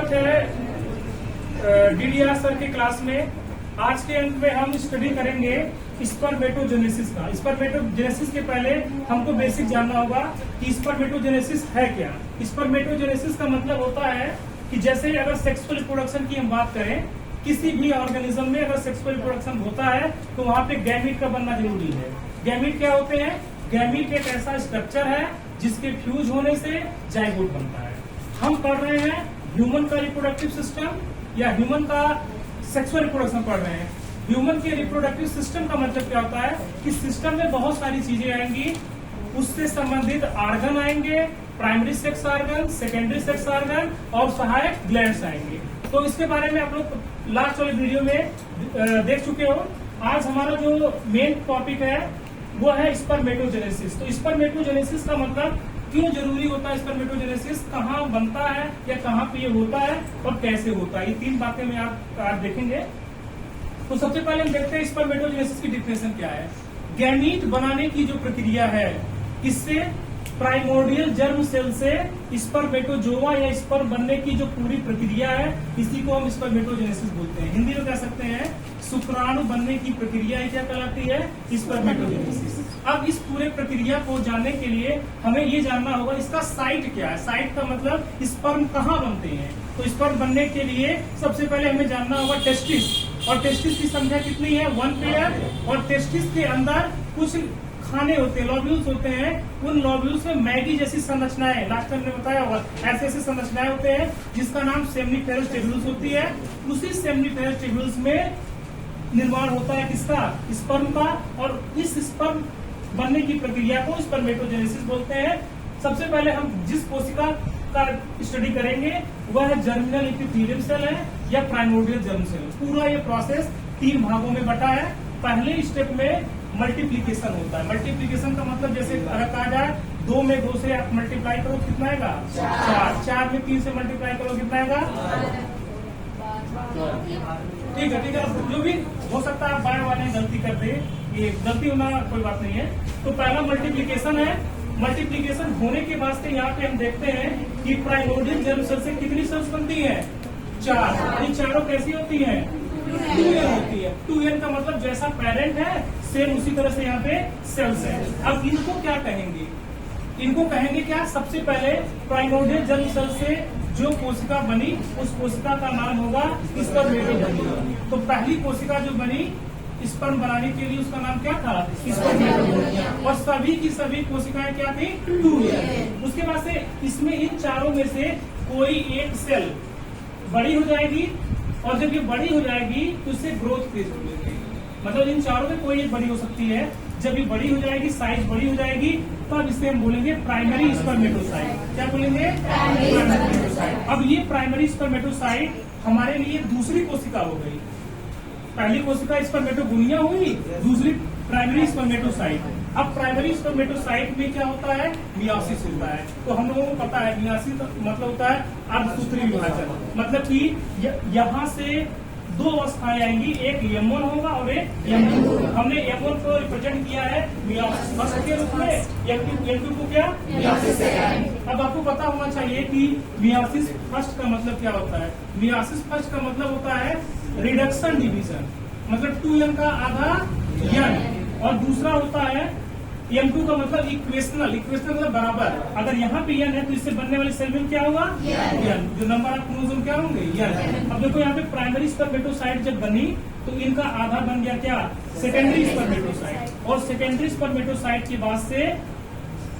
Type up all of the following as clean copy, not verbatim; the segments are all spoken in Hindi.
स्वागत है डीडीआर सर के क्लास में। आज के अंक में हम स्टडी करेंगे स्पर्मेटोजेनेसिस का। स्पर्मेटोजेनेसिस के पहले हमको बेसिक जानना होगा कि स्पर्मेटोजेनेसिस है क्या। स्पर्मेटोजेनेसिस का मतलब होता है कि जैसे अगर सेक्सुअल रिप्रोडक्शन की हम बात करें, किसी भी ऑर्गेनिज्म में अगर सेक्सुअल रिप्रोडक्शन होता है तो वहां पे गैमीट का बनना जरूरी है। गैमीट क्या होते हैं? गैमीट एक ऐसा स्ट्रक्चर है जिसके फ्यूज होने से जाइगोट बनता है। हम पढ़ रहे हैं ह्यूमन का रिप्रोडक्टिव सिस्टम या ह्यूमन का सेक्सुअल रिप्रोडक्शन पढ़ रहे हैं। ह्यूमन के रिप्रोडक्टिव सिस्टम का मतलब क्या होता है कि सिस्टम में बहुत सारी चीजें आएंगी, उससे संबंधित ऑर्गन आएंगे, primary sex organ, secondary sex organ और सहायक ग्लैंड्स आएंगे। तो इसके बारे में आप लोग लास्ट वाले वीडियो में देख चुके हो। आज हमारा जो मेन टॉपिक है वो है स्पर्मेटोजेनेसिस। तो स्पर्मेटोजेनेसिस का मतलब क्यों जरूरी होता है, स्पर्मेटोजेनेसिस कहाँ बनता है या कहाँ पे ये होता है और कैसे होता है, ये तीन बातें में आप आज देखेंगे। तो सबसे पहले हम देखते हैं स्पर्मेटोजेनेसिस की डिफिनेशन क्या है। गैमीट बनाने की जो प्रक्रिया है, इससे प्राइमोर्डियल जर्म सेल से स्पर्मेटोजोआ या स्पर्म बनने की जो पूरी प्रक्रिया है, इसी को हम स्पर्मेटोजेनेसिस बोलते हैं। हिंदी में कह सकते हैं शुक्राणु बनने की प्रक्रिया क्या कहलाती है? स्पर्मेटोजेनेसिस। अब इस पूरे प्रक्रिया को जानने के लिए हमें ये जानना होगा इसका साइट क्या है। साइट का मतलब स्पर्म कहाँ बनते हैं। तो स्पर्म बनने के लिए सबसे पहले हमें जानना होगा टेस्टिस, और टेस्टिस की संख्या कितनी है? 1 पेयर। और टेस्टिस के अंदर कुछ खाने होते हैं, लॉब्यूल्स होते हैं। उन लॉब्यूल्स में मैगी जैसी संरचनाएं, लास्ट टाइम ने बताया होगा, ऐसे ऐसे संरचनाएं होते हैं जिसका नाम सेमनीफेरस टेब्यूल्स होती है। उसी सेमनीफेरस टेब्यूल्स में निर्माण होता है किसका? स्पर्म का। और इस स्पर्म बनने की प्रक्रिया को स्पर्मेटोजेनेसिस बोलते हैं। सबसे पहले हम जिस कोशिका का स्टडी करेंगे वह है जर्मिनल एपिथेलियम सेल है या प्राइमोर्डियल जर्म सेल। पूरा ये प्रोसेस 3 भागों में बटा है। पहले स्टेप में मल्टीप्लीकेशन होता है। मल्टीप्लीकेशन का मतलब जैसे अगर कहा जाए 2 में 2 से आप मल्टीप्लाई करो कितना आएगा? 4। 4 में 3 से मल्टीप्लाई करो कितना आएगा? ठीक है, ठीक है। जो भी हो सकता है आप बार बार गलती कर दे, ये गलती होना कोई बात नहीं है। तो पहला मल्टीप्लीकेशन है। मल्टीप्लीकेशन होने के बाद से यहाँ पे हम देखते हैं कि प्राइमोर्डियल जर्म सेल से कितनी सेल्स बनती है? 4। ये चारों कैसी होती है? 2n होती है। 2n का मतलब जैसा पेरेंट है सेम उसी तरह से यहाँ पे सेल्स है। अब इनको क्या कहेंगे? इनको कहेंगे क्या? सबसे पहले प्राइमोर्डियल जर्म सेल से जो कोशिका बनी उस कोशिका का नाम होगा स्पर्मेटोगोनिया। तो पहली कोशिका जो बनी स्पर्म बनाने के लिए उसका नाम क्या था? स्पर्मेटोगोनिया। और सभी की सभी कोशिकाएं क्या थी? 2n। उसके बाद से इसमें इन चारों में से कोई एक सेल बड़ी हो जाएगी, और जब ये बड़ी हो जाएगी तो इससे ग्रोथ फेज हो जाएगी। मतलब इन चारों में कोई एक बड़ी हो सकती है। जब ये बड़ी हो जाएगी, साइज बड़ी हो जाएगी, तब इसे हम बोलेंगे प्राइमरी स्पर्मेटोसाइट। क्या बोलेंगे? Primary spermatocyte. अब ये प्राइमरी स्पर्मेटोसाइट हमारे लिए दूसरी कोशिका हो गई। पहली कोशिका स्पर्मेटोगोनिया हुई, दूसरी प्राइमरी स्पर्मेटोसाइट। अब प्राइमरी स्पर्मेटोसाइट में क्या होता है? मियोसिस होता है। तो हम लोगों को पता है मियोसिस मतलब होता है अर्धसूत्री विभाजन। मतलब कि यहाँ से 2 अवस्थाएं आएंगी, एक M1 होगा और एक M2। हमने M1 को रिप्रेजेंट किया है मियोसिस फर्स्ट के रूप में, M2 को क्या? Meiosis second. अब आपको पता होना चाहिए कि मियोसिस फर्स्ट का मतलब क्या होता है। मियोसिस फर्स्ट का मतलब होता है रिडक्शन डिवीजन, मतलब 2n का आधा n। और दूसरा होता है M2 का मतलब इक्वेशनल मतलब बराबर। अगर यहाँ पे n है तो इससे बनने वाले सेल में क्या होगा? n। जो नंबर ऑफ क्रोमोसोम क्या होंगे? n। अब देखो यहाँ पे प्राइमरी स्पर्मेटोसाइट जब बनी तो इनका आधा बन गया क्या? Secondary spermatocyte. और सेकेंडरी स्पर्मेटोसाइट के बाद से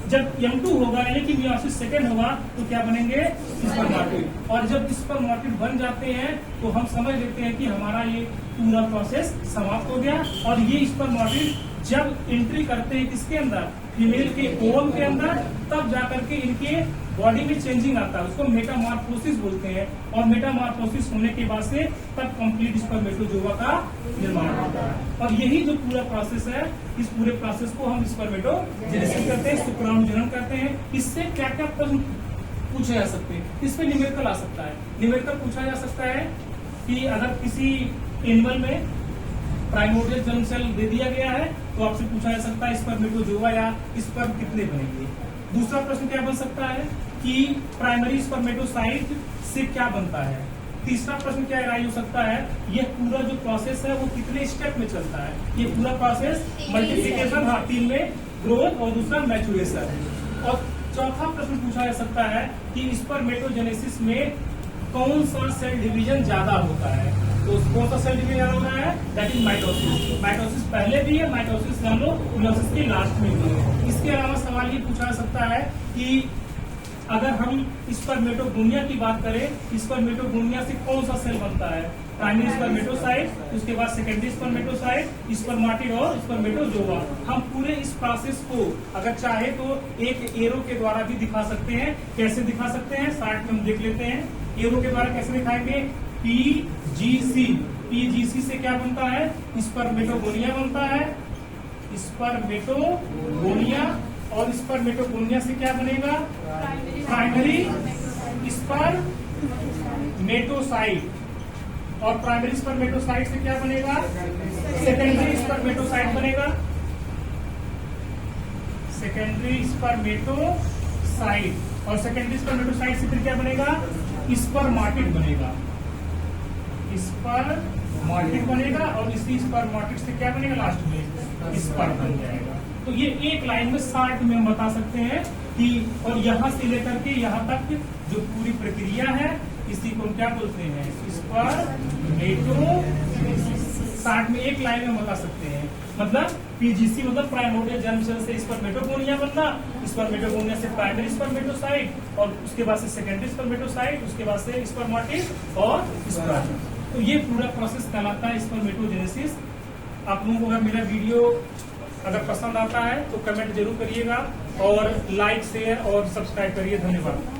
जब M2 होगा यानी कि मियोसिस सेकेंड होगा तो क्या बनेंगे? स्पर्मेटोइड। और जब स्पर्मेटोइड बन जाते हैं तो हम समझ लेते हैं कि हमारा ये पूरा प्रोसेस समाप्त हो गया। और ये स्पर्मेटोइड जब एंट्री करते हैं किसके अंदर? फीमेल के ओवम के अंदर, तब जाकर के इनके बॉडी में चेंजिंग आता है, उसको मेटामॉर्फोसिस बोलते हैं। और मेटामॉर्फोसिस होने के बाद से तब कंप्लीट स्पर्मेटोजोआ का निर्माण होता है। और यही जो पूरा प्रोसेस है, इस पूरे प्रोसेस को हम स्पर्मेटोजेनेसिस करते हैं, शुक्राणुजनन करते हैं। इससे क्या क्या प्रश्न पूछे जा सकते हैं? इसमें न्यूमेरिकल आ सकता है। न्यूमेरिकल पूछा जा सकता है कि अगर किसी एनिमल में प्राइमोर्डियल जर्म सेल दे दिया गया है तो आपसे पूछा जा सकता है स्पर्मेटोजोआ या स्पर्म कितने बनेंगे। दूसरा प्रश्न क्या बन सकता है कि प्राइमरी स्पर्मेटोसाइट से क्या बनता है। तीसरा प्रश्न क्या राय हो सकता है, ये पूरा जो प्रोसेस है वो कितने स्टेप में चलता है। ये पूरा प्रोसेस मल्टीप्लिकेशन, हाँ 3 में, ग्रोथ और दूसरा मैचुरेशन। और चौथा प्रश्न पूछा जा सकता है कि स्पर्मेटोजेनेसिस में कौन सा सेल डिवीजन ज्यादा होता है। तो कौन सा सेल डिवीजन ज्यादा होता है, दैट इज माइटोसिस। माइटोसिस पहले भी है, माइटोसिस हम लोग मियोसिस के लास्ट में भी है। इसके अलावा सवाल ये पूछा जा सकता है कि अगर हम स्पर्मेटोगोनिया की बात करें, स्पर्मेटोगोनिया से कौन सा सेल बनता है, प्राइमरी स्पर्मेटोसाइट, उसके बाद सेकेंडरी स्पर्मेटोसाइट, स्पर्माटिड और स्पर्मेटोजोआ। हम पूरे इस प्रोसेस को अगर चाहे तो एक एरो के द्वारा भी दिखा सकते हैं। कैसे दिखा सकते हैं, साइड में हम देख लेते हैं। एरो के द्वारा कैसे दिखाएंगे, पीजीसी। पीजीसी से क्या बनता है, स्पर्मेटोगोनिया बनता है, स्पर्मेटोगोनिया। और स्पर्मेटोगोनिया से क्या बनेगा, प्राइमरी स्पर्मेटोसाइट। और प्राइमरी स्पर्मेटोसाइट से क्या बनेगा, सेकेंडरी स्पर्मेटोसाइट बनेगा, सेकेंडरी स्पर्मेटोसाइट। और सेकेंडरी स्पर्मेटोसाइट से फिर क्या बनेगा, स्पर्माटिड बनेगा, स्पर्माटिड बनेगा। और इसी स्पर्माटिड से क्या बनेगा, लास्ट में स्पर्म बन जाएगा। तो ये एक लाइन में शॉर्ट में हम बता सकते हैं कि, और यहाँ से लेकर के यहाँ तक जो पूरी प्रक्रिया है इसी को हम क्या बोलते हैं, स्पर्मेटोजेनेसिस। शॉर्ट में एक लाइन में बता सकते हैं। मतलब पीजीसी मतलब प्राइमोर्डियल जर्म सेल से स्पर्मेटोगोनिया बनना, स्पर्मेटोगोनिया से प्राइमरी स्पर्मेटोसाइट, और उसके बाद से सेकेंडरी स्पर्मेटोसाइट, उसके बाद से स्पर्माटिड और स्पर्म। तो ये पूरा प्रोसेस कहलाता है स्पर्मेटोजेनेसिस। आप लोगों को अगर मेरा वीडियो अगर पसंद आता है तो कमेंट जरूर करिएगा और लाइक शेयर और सब्सक्राइब करिए। धन्यवाद।